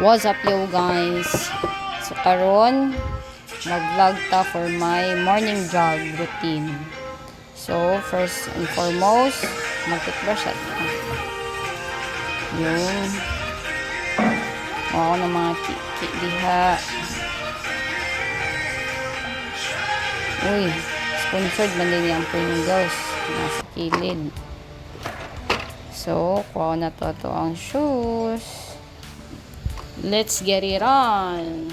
What's up yo guys? So karon mag-vlog ta for my morning jog routine. So first and foremost, mag-toothbrush at yung ako ng mga kiki diha. Uy, sponsored man din yung Pringles nasa kilid. So kuha na to ang shoes. Let's get it on.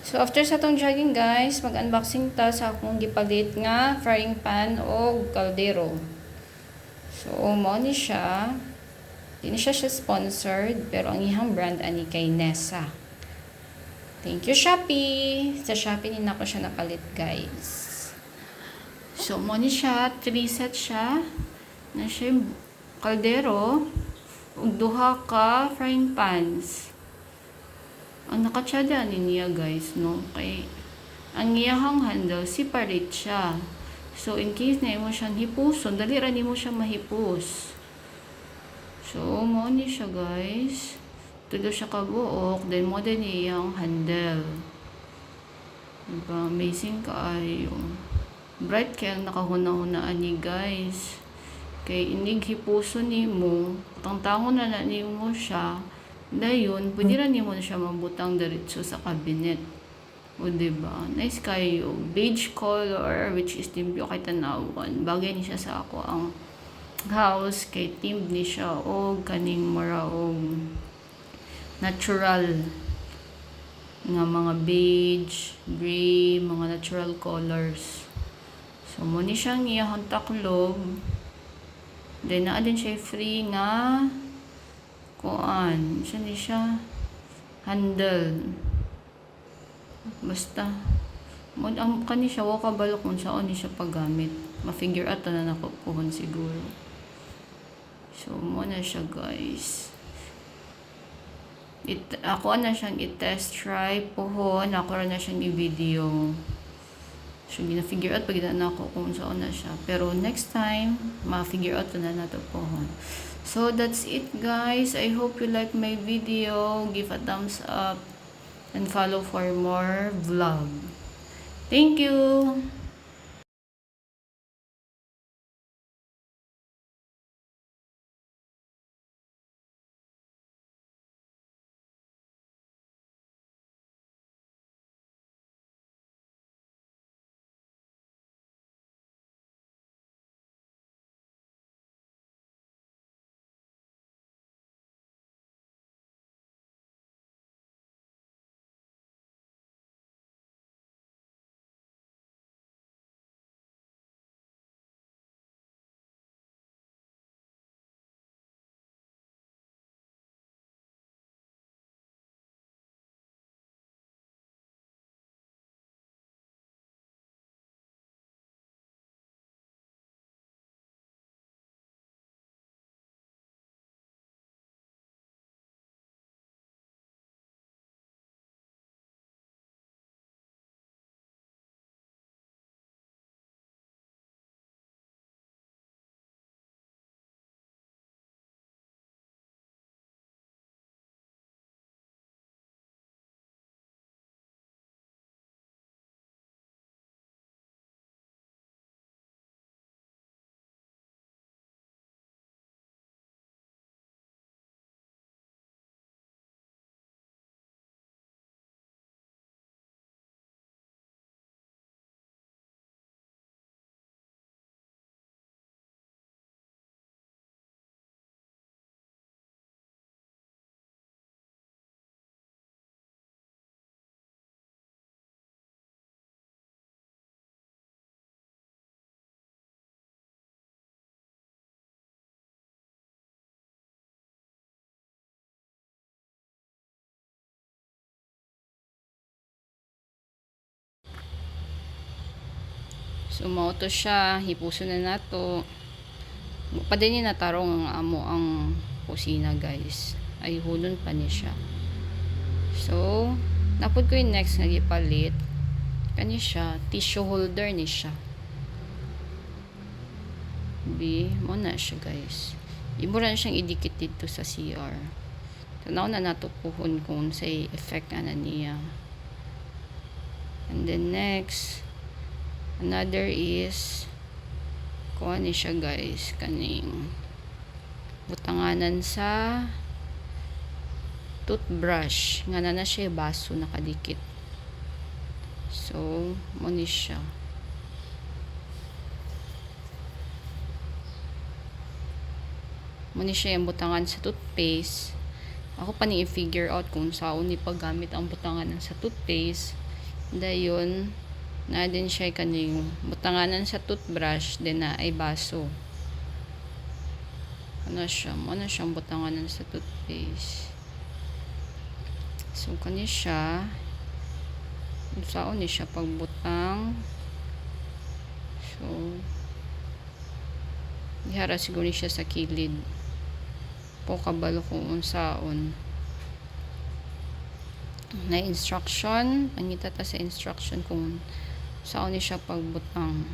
So after sa tong jogging guys, mag-unboxing ta sa akong gipalit nga frying pan o kaldero. So mo ni siya. Di siya sponsored pero ang ihang brand ani kay Nessa. Thank you Shopee. Sa Shopee ni nako siya napalit guys. So mo ni siya, 3 set siya. Na siya kaldero ug duha ka frying pans. Ang nakatsada niya guys, no? Kay ang iyahang handle, separate siya. So, in case na mo siyang hipuson, dali ra nimo siya mahipos. So, mo ni siya guys. Tulo siya kabuok, then mo din iyang handle. Diba? Amazing kaayo. Bright kaya ang nakahuna-hunaan ni guys. Kay inig hipuson nimo, tangtangon na nimo siya. Dayon, pwede rin mo na siya mabutang diretso sa cabinet. O, diba? Nice kayo. Beige color, which is timbyo kay tanawan. Bagay ni siya sa ako ang house. Kay timb ni siya. O, kaning mura o natural nga mga beige, gray, mga natural colors. So, mo ni siyang iyahang taklob. Then, naa din siya free nga kuan, siya ni siya handle. Basta ang kani siya wa kabalo kung saan ni siya paggamit. Ma-figure out na nako pohon siguro. So mo na siya guys. Ako na siyang i-test try pohon, ako na siyang i-video. So gina-figure out pag na ako kung saan na siya. Pero next time, ma-figure out na nato pohon. So that's it guys. I hope you like my video. Give a thumbs up and follow for more vlog. Thank you. So mao to siya, hipuso na nato. Pa din ni natarong amo ang kusina guys. Ay hulon pa ni siya. So napod ko yung next nga gipalit. Kani siya, tissue holder ni siya. Mo na siya guys. Iburan siyang idikit dito sa CR. Tanaw na nato puhon kung say effect na niya. And then next, another is kuha ni siya guys, kaning butanganan sa toothbrush nga na siya baso nakadikit. So mo ni siya. Mo ni siya yung butangan sa toothpaste. Ako pa ni i-figure out kung saan ni paggamit ang butanganan sa toothpaste. Dayon na din siya kaning butanganan sa toothbrush din na ay baso. Ano siyang butanganan sa toothpaste. So kani siya unsaon ni siya pagbutang. So ihara siguro ni siya sa kilid. Po kabalo kung unsaon. Na instruction, pangita ta sa instruction kung saan ni siya pagbutang.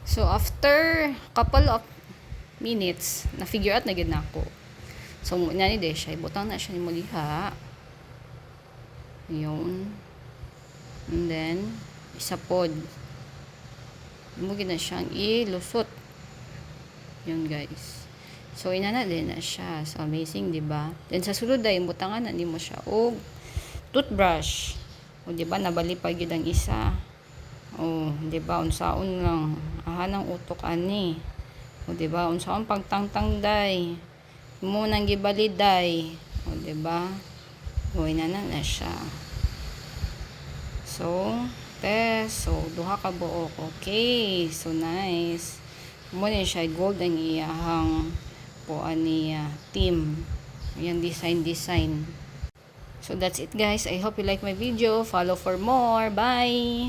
So after couple of minutes, na figure out na gid nako. So muna ni siya ibutang na siya ni muliha. Yun. And then isa pod mo gina siyang ilusot yun guys. So inana din na siya. So amazing, di ba? Then sa sulod ay butangan na nimo siya og toothbrush. O di ba nabali pa gyud ang isa. O di ba unsaon lang ahanang utok ani. O di ba unsaon pagtangtang day. Mo nang gibali day. O di ba? O inana na siya. So so duha ka buok. Okay, so nice. Mo ni siya gold ang iyahang puan niya team. Ayan, design. So that's it guys. I hope you like my video. Follow for more. Bye.